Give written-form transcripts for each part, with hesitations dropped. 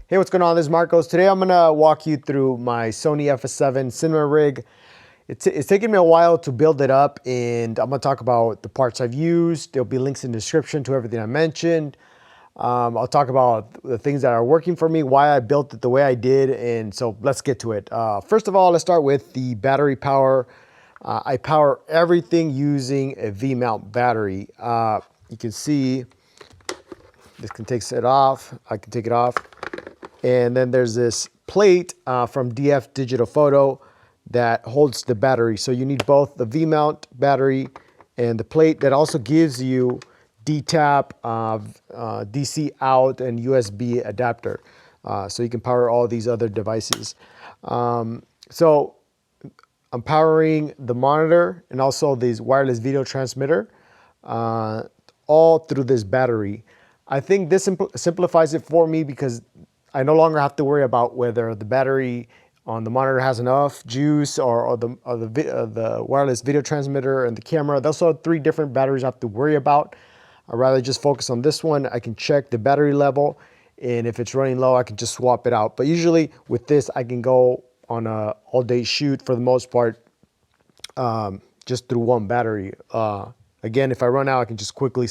Hey, what's going on? This is Marcos. Today I'm going to walk you through my Sony FS7 cinema rig. It's taken me a while to build it up, and I'm going to talk about the parts I've used. There'll be links in the description to everything I mentioned. I'll talk about the things that are working for me, why I built it the way I did, and so let's get to it. First of all, let's start with the battery power. I power everything using a V-mount battery. You can see this can take it off. I can take it off. And then there's this plate from DF Digital Photo that holds the battery. So you need both the V-mount battery and the plate that also gives you D-tap, DC out, and USB adapter. So you can power all these other devices. So I'm powering the monitor and also this wireless video transmitter all through this battery. I think this simplifies it for me because I no longer have to worry about whether the battery on the monitor has enough juice or the wireless video transmitter and the camera. Those are three different batteries I have to worry about. I'd rather just focus on this one. I can check the battery level, and if it's running low, I can just swap it out. But usually with this, I can go on a all-day shoot for the most part, just through one battery. Again, if I run out, I can just quickly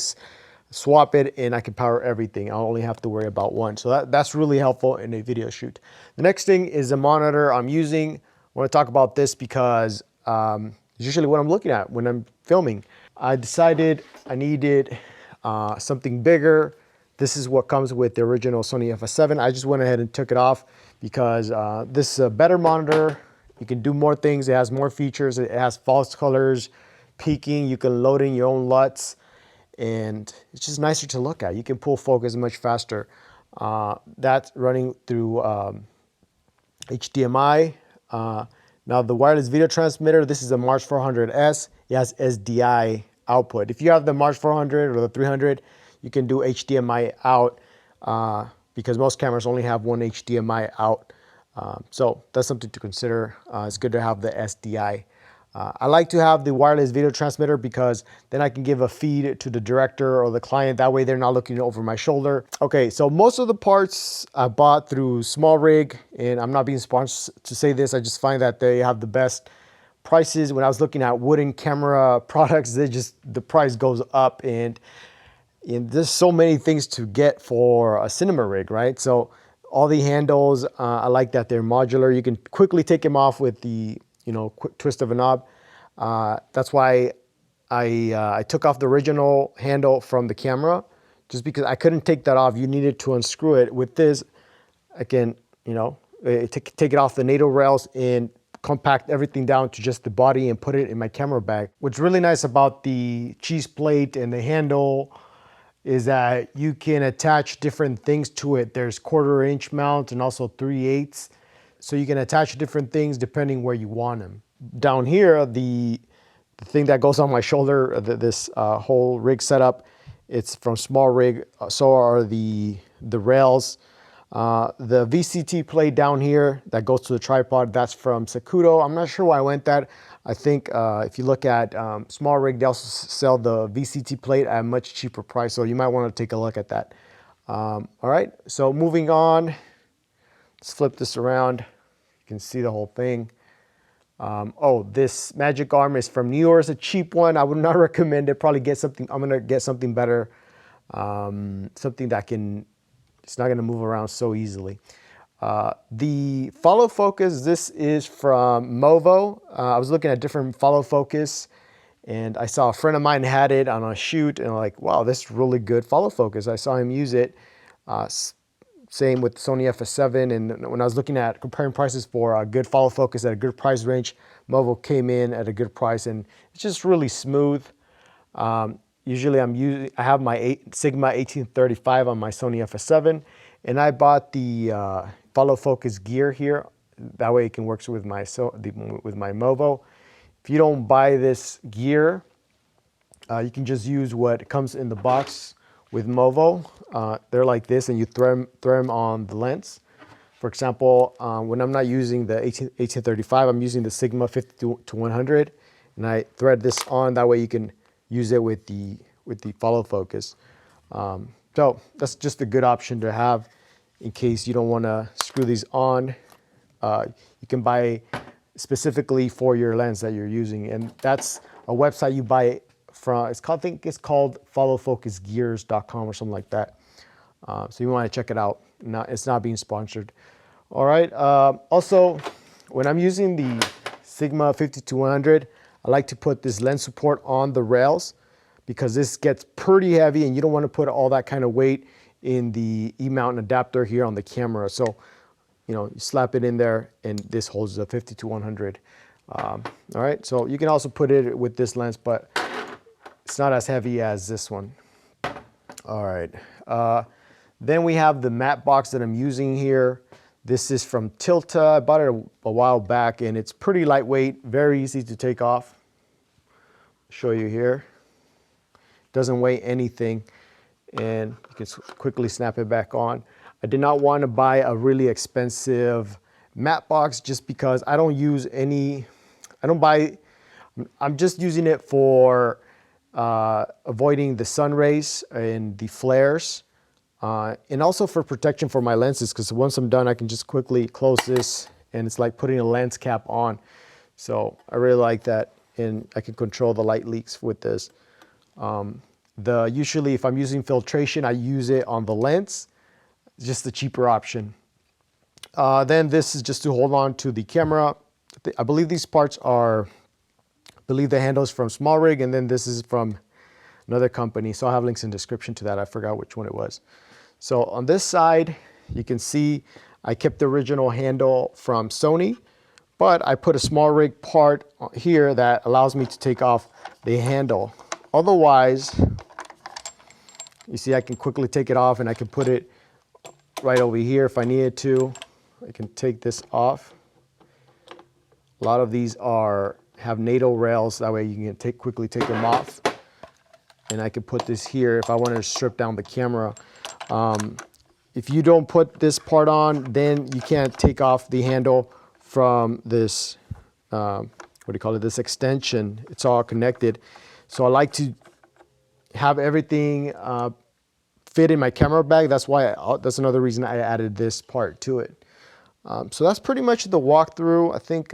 swap it and I can power everything. I'll only have to worry about one. So that's really helpful in a video shoot. The next thing is the monitor I'm using. I want to talk about this because it's usually what I'm looking at when I'm filming. I decided I needed something bigger. This is what comes with the original Sony FS7. I just went ahead and took it off because this is a better monitor. You can do more things. It has more features. It has false colors, peaking. You can load in your own LUTs. And it's just nicer to look at. You can pull focus much faster. That's running through HDMI. Now the wireless video transmitter, this is a March 400S. It has SDI output. If you have the March 400 or the 300, you can do HDMI out because most cameras only have one HDMI out. So that's something to consider. It's good to have the SDI. I like to have the wireless video transmitter because then I can give a feed to the director or the client. That way they're not looking over my shoulder. Okay, so most of the parts I bought through Small Rig, and I'm not being sponsored to say this. I just find that they have the best prices. When I was looking at wooden camera products, the price goes up, and there's so many things to get for a cinema rig, right? So all the handles, I like that they're modular. You can quickly take them off with the quick twist of a knob. That's why I took off the original handle from the camera, just because I couldn't take that off. You needed to unscrew it. With this, I can, take it off the NATO rails and compact everything down to just the body and put it in my camera bag. What's really nice about the cheese plate and the handle is that you can attach different things to it. There's 1/4 inch mount and also 3/8. So you can attach different things depending where you want them. Down here, the thing that goes on my shoulder, this whole rig setup, it's from Small Rig. So are the rails. The VCT plate down here that goes to the tripod, that's from Sakudo. I'm not sure why I went that. I think if you look at Small Rig, they also sell the VCT plate at a much cheaper price. So you might want to take a look at that. All right, so moving on, let's flip this around. You can see the whole thing. Oh, this magic arm is from New York. It's a cheap one. I would not recommend it. Probably get something. I'm gonna get something better. Something that it's not gonna move around so easily. The follow focus, this is from Movo. I was looking at different follow focus, and I saw a friend of mine had it on a shoot, and I'm like, wow, this is really good follow focus. I saw him use it. Same with Sony FS7, and when I was looking at comparing prices for a good follow focus at a good price range, Movo came in at a good price, and it's just really smooth. Usually I have my Sigma 1835 on my Sony FS7, and I bought the follow focus gear here. That way it can work with my Movo. If you don't buy this gear, you can just use what comes in the box with Movo. They're like this, and you throw them on the lens. For example, when I'm not using the 1835, I'm using the Sigma 50 to 100, and I thread this on. That way you can use it with the follow focus. So that's just a good option to have. in case you don't want to screw these on. You can buy specifically for your lens that you're using, and that's a website you buy it from. It's called, I think it's called followfocusgears.com or something like that. So you want to check it out. It's not being sponsored. All right. Also, when I'm using the Sigma 50-100, I like to put this lens support on the rails because this gets pretty heavy and you don't want to put all that kind of weight in the E-mount adapter here on the camera. So, you slap it in there and this holds the 50-100. All right. So you can also put it with this lens, but it's not as heavy as this one. All right. Then we have the matte box that I'm using here. This is from Tilta. I bought it a while back and it's pretty lightweight, very easy to take off. Show you here. Doesn't weigh anything and you can quickly snap it back on. I did not want to buy a really expensive matte box just because I don't use any, I'm just using it for avoiding the sun rays and the flares. And also for protection for my lenses, because once I'm done, I can just quickly close this and it's like putting a lens cap on. So I really like that, and I can control the light leaks with this. Usually if I'm using filtration, I use it on the lens, just the cheaper option. Then this is just to hold on to the camera. I believe these parts are, the handle is from Small Rig, and then this is from another company. So I'll have links in the description to that. I forgot which one it was. So on this side, you can see I kept the original handle from Sony, but I put a Small Rig part here that allows me to take off the handle. Otherwise, you see I can quickly take it off and I can put it right over here if I needed to. I can take this off. A lot of these have NATO rails, that way you can quickly take them off. And I could put this here if I wanted to strip down the camera. If you don't put this part on, then you can't take off the handle from this, this extension. It's all connected. So I like to have everything fit in my camera bag. That's that's another reason I added this part to it. So that's pretty much the walkthrough. I think,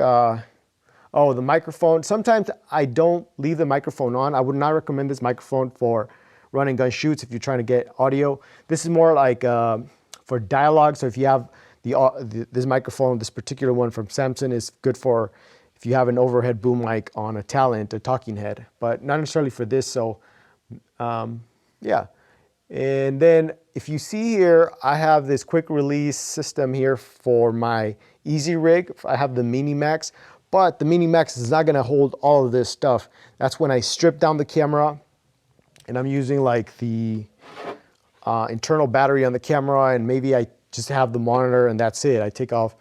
the microphone. Sometimes I don't leave the microphone on. I would not recommend this microphone for run and gun shoots if you're trying to get audio. This is more like for dialogue. So if you have this microphone, this particular one from Samsung is good for if you have an overhead boom mic on a Talent, a talking head, but not necessarily for this. So yeah. And then if you see here, I have this quick release system here for my Easy Rig. I have the Mini Max, but the Mini Max is not gonna hold all of this stuff. That's when I strip down the camera and I'm using like the internal battery on the camera, and maybe I just have the monitor and that's it. I take off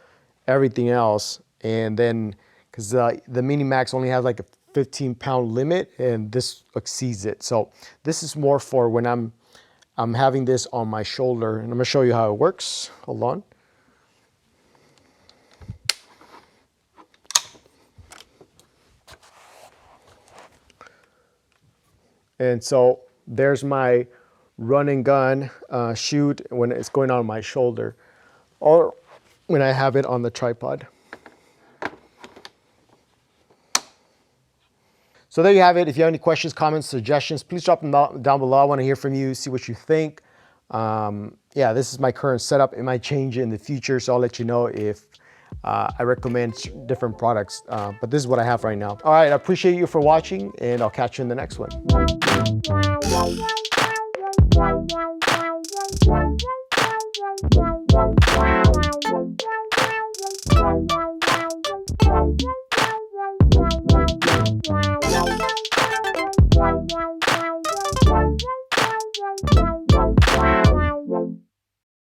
everything else, and then because the Mini Max only has like a 15-pound limit and this exceeds it. So this is more for when I'm having this on my shoulder, and I'm gonna show you how it works. Hold on. And so there's my run and gun shoot when it's going on my shoulder, or when I have it on the tripod. So there you have it. If you have any questions, comments, suggestions, please drop them down below. I want to hear from you, see what you think. Yeah, this is my current setup. It might change in the future, so I'll let you know if I recommend different products. But this is what I have right now. All right, I appreciate you for watching, and I'll catch you in the next one.